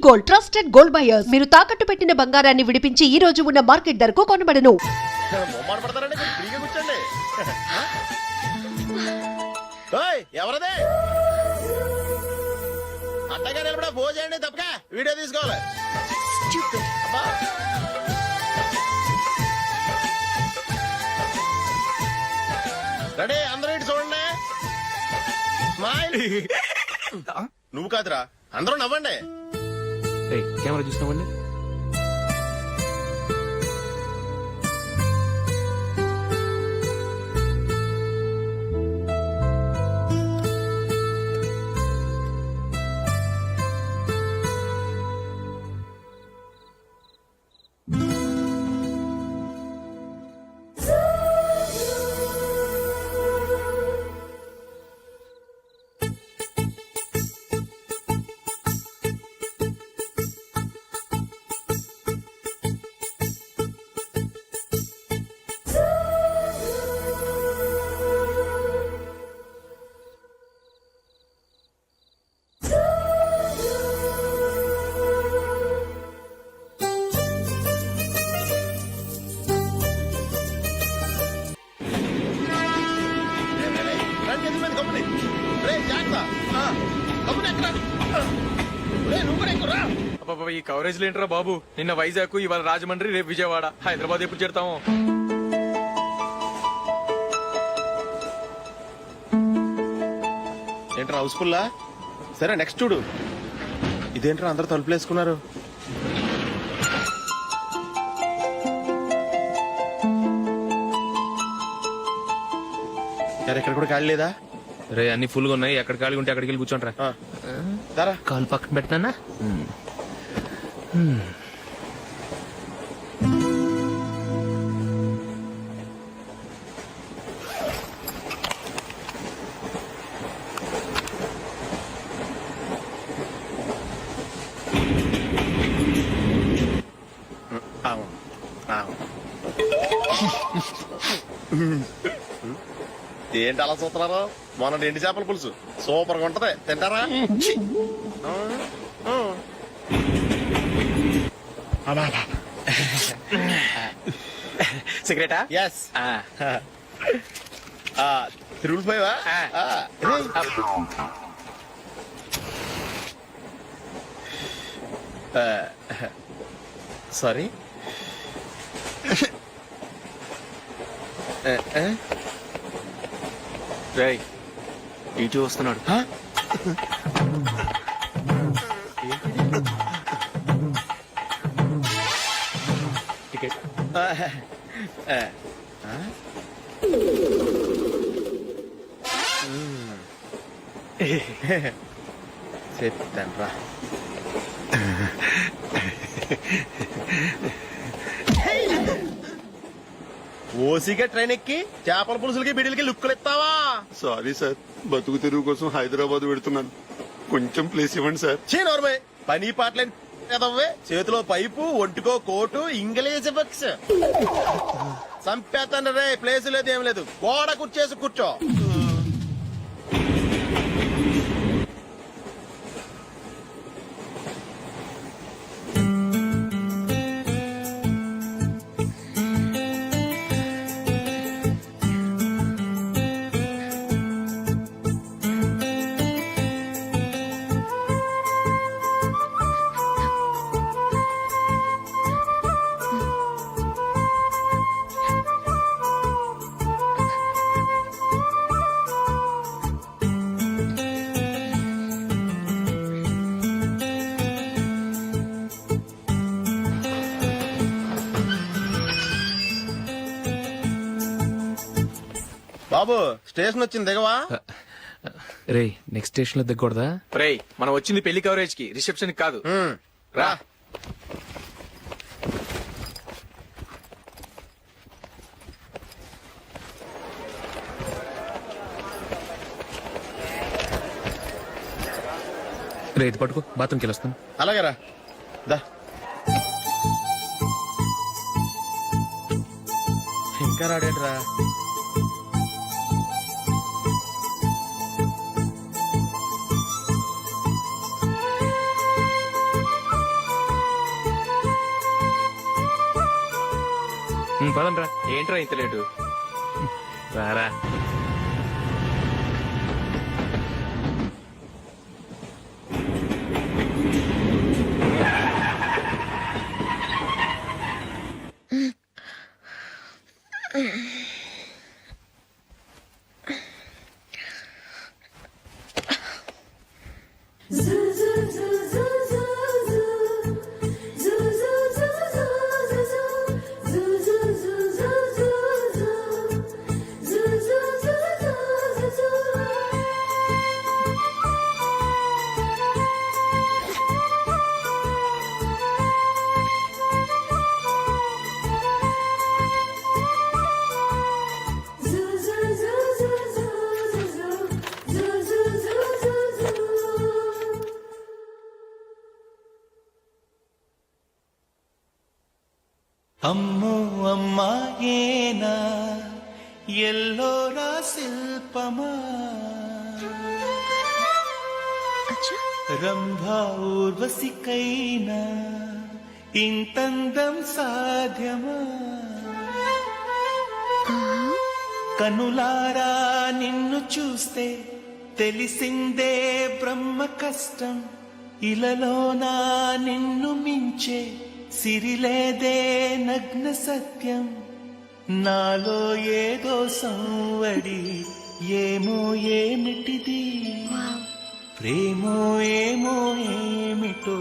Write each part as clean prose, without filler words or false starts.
Gold, trusted gold buyers. మీరు తాకట్టు పెట్టిన బంగారాన్ని విడిపించి ఈ రోజు ఉన్న మార్కెట్ ధరకు కొనబడను. ఎవరదే అట్టగా నిలబడా ఫోన్ చేయండి తప్పక వీడియో తీసుకోవాలి. రెడీ, అందరూ ఇటు చూడండి. స్మైల్. నువ్వు కాదురా, అందరూ నవ్వండి. కెమెరా చూసినావండి. ఈ కవరేజ్ లేంటరా బాబు. నిన్న వైజాగ్, ఇవాళ రాజమండ్రి, రేపు విజయవాడ, హైదరాబాద్ ఎప్పుడు చేరుతాము? ఏంట్రా హౌస్ఫుల్లా? సరే నెక్స్ట్ చూడు. ఇదేంట్రా అందరూ తలుపులేసుకున్నారు? ఇక్కడ కూడా ఖాళీ లేదా? రే అన్ని ఫుల్ గా ఉన్నాయి. ఎక్కడ ఖాళీ ఉంటే అక్కడికి వెళ్ళి కూర్చోంటారా. కాలు పక్కన పెట్టినా. ఏంటి అలా చూస్తున్నారు? మొన్న ఎండి చేపల పులుసు సూపర్ గా ఉంటది, తింటారా? సిగరెటా? ఎస్. తిరుగులు పోయావా? సారీ. రేయ్ ఇటు వస్తున్నాడు. టికెట్. చెప్తాను రా. ఓసిగా ట్రైన్ ఎక్కి చేపల పులుసులకి బిడిలకి లుక్కులు ఇస్తావా? సారీ సార్, బతుకు తెరువు కోసం హైదరాబాద్ పెడుతున్నాను. కొంచెం ప్లేస్ ఇవ్వండి సార్. నోర్మే, పని పాటలేని కదవ్వే. చేతిలో పైపు, ఒంటికో కోటు, ఇంగ్లీష్ బుక్స్. సంపేతండ్రి రే. ప్లేస్ లేదు, ఏం లేదు. గోడ కూర్చేసి కూర్చో. బాబు స్టేషన్ వచ్చింది, దిగవా? రే నెక్స్ట్ స్టేషన్ లో దిగకూడదా? రేయ్ మనం వచ్చింది పెళ్లి కవరేజ్ కి, రిసెప్షన్ కాదు. రా. రే ఇది పట్టుకో, బాత్రూమ్కి వెళ్ళొస్తాను. అలాగే రా. దా. ఇంకా రాడేట్రా? పదండ్రా. ఏంట్రా ఇంత లేటు? రారా. అమ్మో అమ్మాయేనా ఎల్లోరా శిల్పమా రంభా ఊర్వశికైనా ఇంతందం సాధ్యమా కనులారా నిన్ను చూస్తే తెలిసిందే బ్రహ్మ కష్టం ఇలలోనా నిన్ను మించే సిరిలేదే నగ్న సత్యం నాలో ఏదో సంవడి ఏమో ఏమిటిది ప్రేమో ఏమో ఏమిటో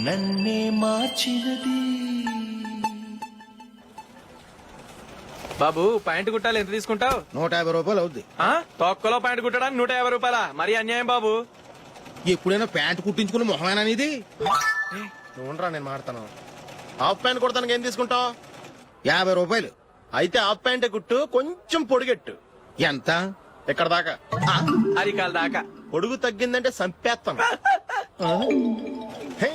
నన్నే మార్చినది. బాబు ప్యాంటు కుట్టాలి, ఎంత తీసుకుంటావు? 150 రూపాయలు అవుద్ది. తొక్కలో ప్యాంటు కుట్టడానికి 150 రూపాయల? మరి అన్యాయం బాబు. ఎప్పుడైనా ప్యాంట్ కుట్టించుకుని మొహమేనా ఇది? చూడరా నేను మాడతాను. హాఫ్ ప్యాంట్ కుడతానికి ఏం తీసుకుంటావు? 50 రూపాయలు. అయితే హాఫ్ ప్యాంట్ కుట్టు, కొంచెం పొడిగెట్టు. ఎంత? ఇక్కడ దాకా. అరికాల దాకా. పొడుగు తగ్గిందంటే సంపేస్తాను. హే.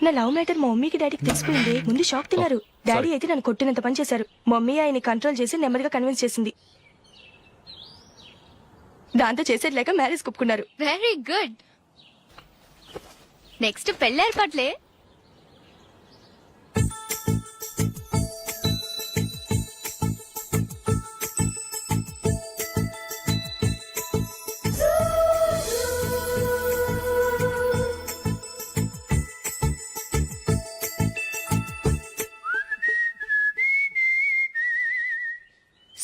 నా లవ్ మ్యాటర్ మా మమ్మీకి డాడీకి తెలిసిపోయింది. ముందు షాక్ తిన్నారు. డాడీ అయితే నన్ను కొట్టినంత పని చేశారు. మమ్మీ ఆయన్ని కంట్రోల్ చేసి నెమ్మదిగా కన్విన్స్ చేసింది. దాంతో చేసేది లేక మ్యారేజ్ ఒప్పుకున్నారు. Very good. నెక్స్ట్ పెళ్లి ఏర్పాట్లే.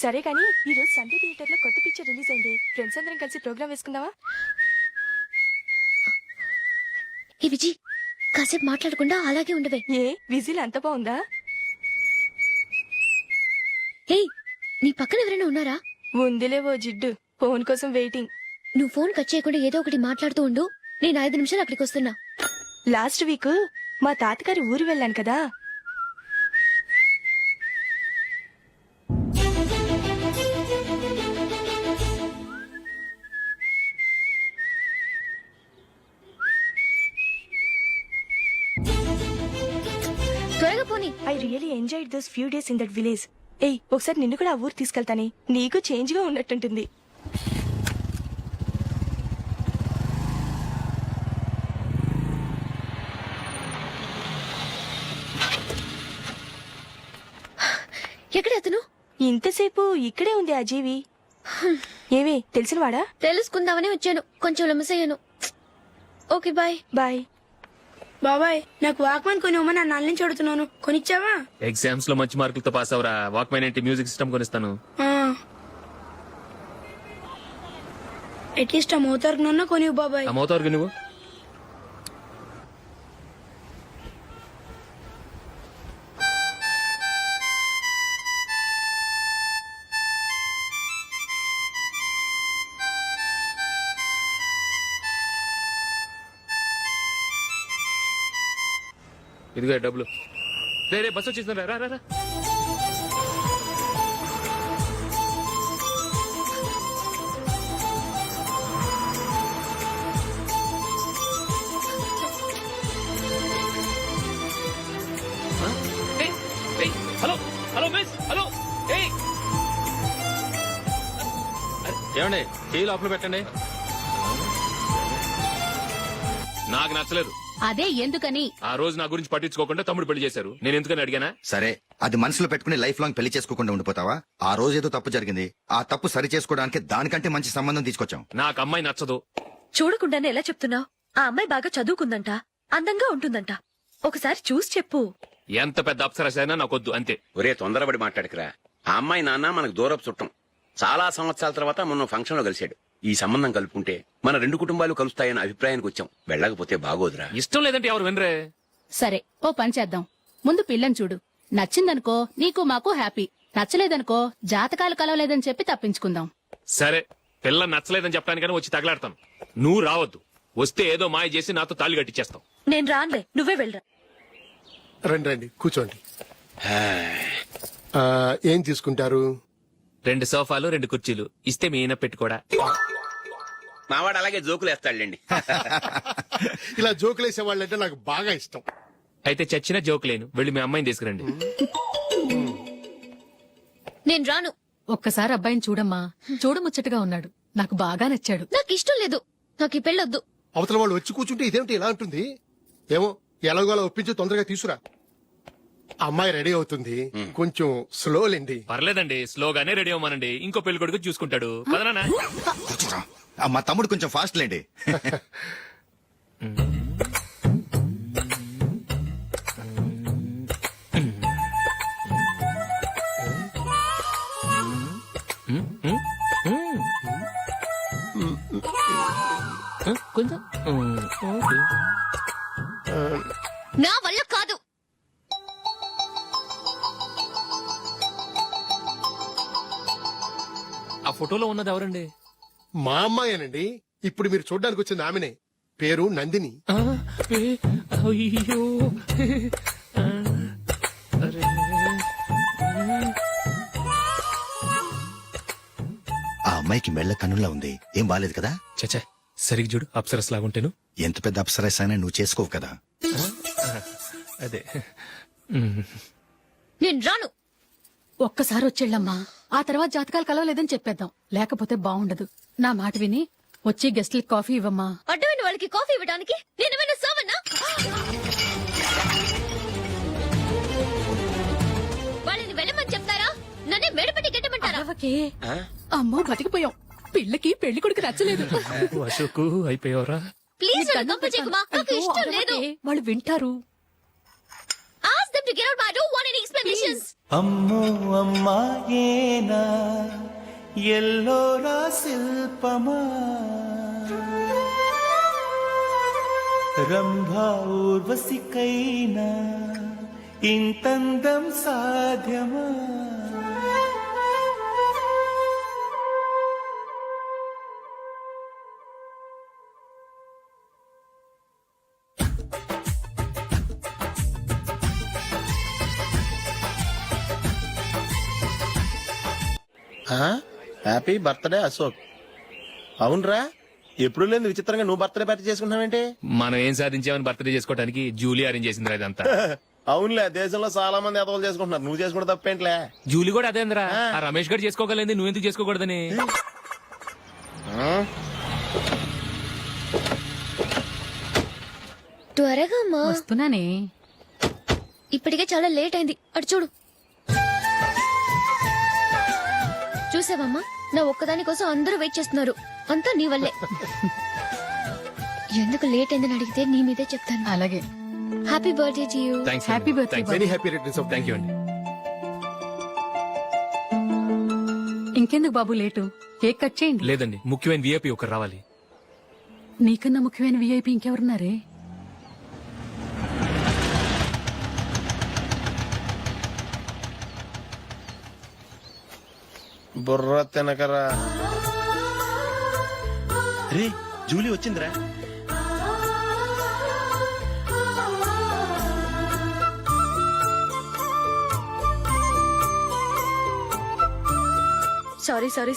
సరే కానీ ఈ రోజు సండే థియేటర్ లో కొత్త పిక్చర్ రిలీజ్ అయింది. ఫ్రెండ్స్ అందరం కలిసి ప్రోగ్రామ్ వేసుకుందామా? ఈ విజి కాసేపు మాట్లాడకుండా అలాగే ఉండవే. ఏ విజిల్ అంత బాగుందా? ఏయ్, నీ పక్కన ఎవరైనా ఉన్నారా? ఉందిలే ఓ జిడ్డు. ఫోన్ కోసం వెయిటింగ్. నువ్వు ఫోన్ కట్ చేయకుండా ఏదో ఒకటి మాట్లాడుతూ ఉండు. నేను 5 నిమిషాలు అక్కడికి వస్తున్నా. లాస్ట్ వీక్ మా తాతగారి ఊరు వెళ్ళాను కదా. త్వరగా పోనీ. I really enjoyed those few days in that village. ఏయ్, ఒకసారి నిన్ను కూడా ఆ ఊరు తీసుకెళ్తానే. నీకు చేంజ్ గా ఉన్నట్టుంటుంది. ఎక్కడ అతను? ఇంతసేపు ఇక్కడే ఉంది ఆ జీవి. ఏవే తెలిసినవాడా? తెలుసుకుందామని వచ్చాను. కొంచెం లెమసయ్యాను. Okay bye. బాయ్. బాబాయ్, నాకు వాక్మన్ కొనివ్వమని నా నాన్న నుంచి అడుగుతున్నాను. కొనిచ్చావా? ఎగ్జామ్స్ లో మంచి మార్కులతో పాస్ అవరా. వాక్మెన్ ఏంటి, మ్యూజిక్ సిస్టమ్ కొనిస్తాను. అట్లీస్ట్ ఆ మోతార్కు నన్న కొనివ్వు బాబాయ్. ఆ మోతారుగా నువ్వు ఇదిగో డబ్బులు. రే బస్సు వచ్చేసిందా? రా రా రా. Hello hello miss, hello. ఏమండి, చేయి లోపల పెట్టండి. నాకు నచ్చలేదు. అదే ఎందుకని? ఆ రోజు నా గురించి పట్టించుకోకుండా తమ్ముడు పెళ్లి చేశారు. నేను ఎందుకని అడిగానా? సరే, అది మనసులో పెట్టుకుని లైఫ్ లాంగ్ పెళ్లి చేసుకోకుండా ఉండిపోతావా? ఆ రోజు ఏదో తప్పు జరిగింది, ఆ తప్పు సరి చేసుకోవడానికి దానికంటే మంచి సంబంధం తీసుకొచ్చాం. నాకు అమ్మాయి నచ్చదు. చూడకుండానే ఎలా చెప్తున్నావు? ఆ అమ్మాయి బాగా చదువుకుందంట, అందంగా ఉంటుందంట. ఒకసారి చూసి చెప్పు. ఎంత పెద్ద అప్సరస అయినా నాకొద్దు, అంతే. ఒరే తొందరపడి మాట్లాడకురా. ఆ అమ్మాయి నాన్న మనకు దూరపు చుట్టం. చాలా సంవత్సరాల తర్వాత మొన్న ఫంక్షన్ లో కలిశాడు. ఈ సంబంధం కలుపుకుంటే మన రెండు కుటుంబాలు కలుస్తాయన్న అభిప్రాయానికి వచ్చాం. వెళ్ళకపోతే బాగోదురా. ఇష్టం లేదంటే ఎవరు వినరే. సరే, ఓ పని చేద్దాం. ముందు పిల్లని చూడు. నచ్చిందనుకో నీకు మాకు హ్యాపీ. నచ్చలేదనుకో జాతకాలు కలవలేదని చెప్పి తప్పించుకుందాం. సరే, పిల్ల నచ్చలేదని చెప్పడానికని వచ్చి తగలాడతాను. నువ్వు రావద్దు. వస్తే ఏదో మాయ చేసి నాతో తాళి కట్టించేస్తావు. నేను రానులే, నువ్వే వెళ్ళరా. రండి రండి కూర్చోండి. ఏం తీసుకుంటారు? 2 సోఫాలు 2 కుర్చీలు ఇస్తే మీ ఈయన పెట్టుకోడా. మావాడు అలాగే జోకులు వేస్తాడులేండి. ఇలా జోకులేసే వాళ్ళంటే నాకు బాగా ఇష్టం. అయితే చచ్చిన జోక్ లేను. వెళ్ళి మీ అమ్మాయిని తీసుకురండి. నేను రాను. ఒక్కసారి అబ్బాయిని చూడమ్మా. చూడముచ్చటగా ఉన్నాడు, నాకు బాగా నచ్చాడు. నాకు ఇష్టం లేదు. నాకు ఈ పెళ్ళొద్దు. అవతల వాళ్ళు వచ్చి కూర్చుంటే ఇదేమిటి ఇలా ఉంటుంది? ఏమో ఎలాగోలా ఒప్పించి తొందరగా తీసుకురా. అమ్మాయి రెడీ అవుతుంది, కొంచెం స్లో లేండి. పర్లేదండి, స్లోగానే రెడీ అవ్వమానండి. ఇంకో పెళ్లి కొడుకు చూసుకుంటాడు. పదనా? కూర్చోరా. మా తమ్ముడు కొంచెం ఫాస్ట్ లేండి. కొంచెం నా వల్ల కాదు. ఆ ఫోటోలో ఉన్నది ఎవరండి? మా అమ్మాయేనండి. ఇప్పుడు మీరు చూడడానికి వచ్చింది ఆమెనే. పేరు నందిని. అయ్యో, ఆ అమ్మాయికి మెళ్ళ కన్నులా ఉంది, ఏం బాలేదు కదా? చచ్చా, సరిగ్గా చూడు. అప్సరస్ లాగుంటేను. ఎంత పెద్ద అప్సరస్ అయినా నువ్వు చేసుకోవు కదా. అదే. నేను రాను. ఒక్కసారి వచ్చేళ్ళమ్మా, ఆ తర్వాత జాతకాలు కలవలేదని చెప్పేద్దాం. లేకపోతే బాగుండదు. నా మాట విని వచ్చి గెస్ట్లకి కాఫీ ఇవ్వమ్మా. అడ్డమైన వాళ్ళకి కాఫీ ఇవ్వడానికి నేనేమైనా సోమన్నా? వాళ్ళని వెళ్ళమని చెప్తారా? నన్నే మేడపట్టి గెట్టమంటారా? అరవకే. అమ్మో బతికిపోయాం. పిల్లకి పెళ్లి కొడుకు నచ్చలేదు. అశోకు అయిపోయావరా? ప్లీజ్ నీకు నన్ను దండం పంపించేకుమా. నాకు పెడతాను. ఇష్టం అయ్యో, లేదు. అరవకే. వాళ్ళు వింటారు. Ask them to get out. I don't want any explanations. అమ్మో అమ్మాయేనా ఎల్లోరా శిల్పమా రంభా ఊర్వశికైనా ఇంతందం సాధ్యమా? Happy birthday Ashok. అవునరా, ఎప్పుడు లేదు విచిత్రంగా నువ్వు బర్త్డే పార్టీ చేసుకుంటున్నావేంటి? మనం ఏం సాధించామని బర్త్డే చేసుకోవడానికి జూలీ అరేంజ్ చేసిందిరా ఇదంతా. అవునులే, దేశంలో చాలా మంది ఎదవలు చేసుకుంటున్నారు, నువ్వు చేసుకుంటే తప్పేంట్లే. జూలీ కూడా అదేంద్రా. ఆ రమేష్ గారు చేసుకోగలేదు, నువ్వెందుకు చేసుకోకూడదని. త్వరగా అమ్మా. వస్తున్నానే. ఇప్పటికే చాలా లేట్ అయింది. అటు చూడు. చూసావమ్మా, నా ఒక్కదాని కోసం అందరూ వెయిట్ చేస్తున్నారు. అంతా నీ వల్లే. ఎందుకు లేట్ అయిందని అడిగితే నీ మీదే చెప్తాను. అలాగే. Happy birthday to you. Happy birthday. Very happy returns of. Thank you అండి. ఇంకెందుకు బాబు లేటు? కేక్ కట్ చేయండి. లేదండి, ముఖ్యమైన విఐపి ఒకరు రావాలి. నీకన్నా ముఖ్యమైన విఐపి ఇంకెవరున్నారే? బుర్ర తినకరా. రే జూలీ వచ్చిందిరా.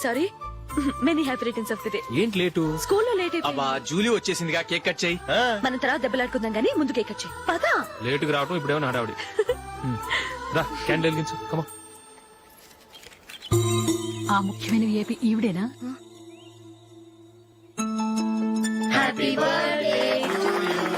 Sorry many happy returns of the day. ఏంటి లేటు? స్కూల్లో లేట్ అబ్బా జూలీ వచ్చేసిందిగా, కేక్ కట్ చేయి. మనం తర్వాత దెబ్బలాడుకుందాం గానీ ముందు కేక్ కట్ చేయి. పదా. లేటుగా రావటం ఇప్పుడేమో హడావిడి. రా, క్యాండిల్ వెలిగించు. కమా. ఆ ముఖ్యమైన విఐపి ఈవిడేనా? Happy birthday to you.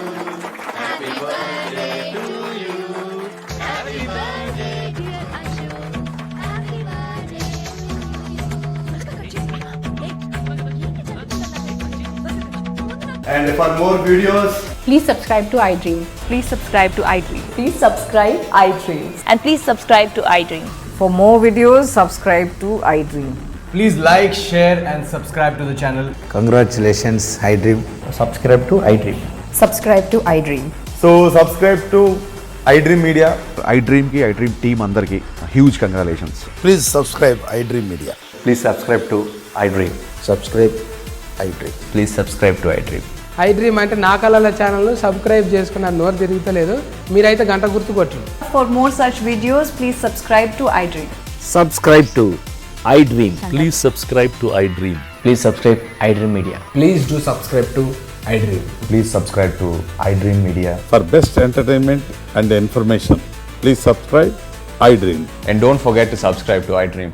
And for more videos, please subscribe to iDream. Please subscribe to iDream. Please subscribe iDream. And please subscribe to iDream. For more videos, subscribe to iDream. please like, share, and subscribe to the channel. Congratulations iDream. Subscribe to iDream. Subscribe to iDream. So subscribe to iDream Media. iDream కి iDream team అందరికి huge congratulations. Please subscribe iDream media. Please subscribe to iDream. Subscribe iDream. Please subscribe to iDream. iDream అంటే నా కళల channel subscribe చేసుకున్న నోరు తిరుగుతలేదు. మీరైతే గంట గుర్తు కొట్టండి. For more such videos, please subscribe to iDream. Subscribe to iDream. Please subscribe to iDream. Please subscribe iDream Media. Please do subscribe to iDream. Please subscribe to iDream Media. For best entertainment and information, please subscribe iDream. And don't forget to subscribe to iDream.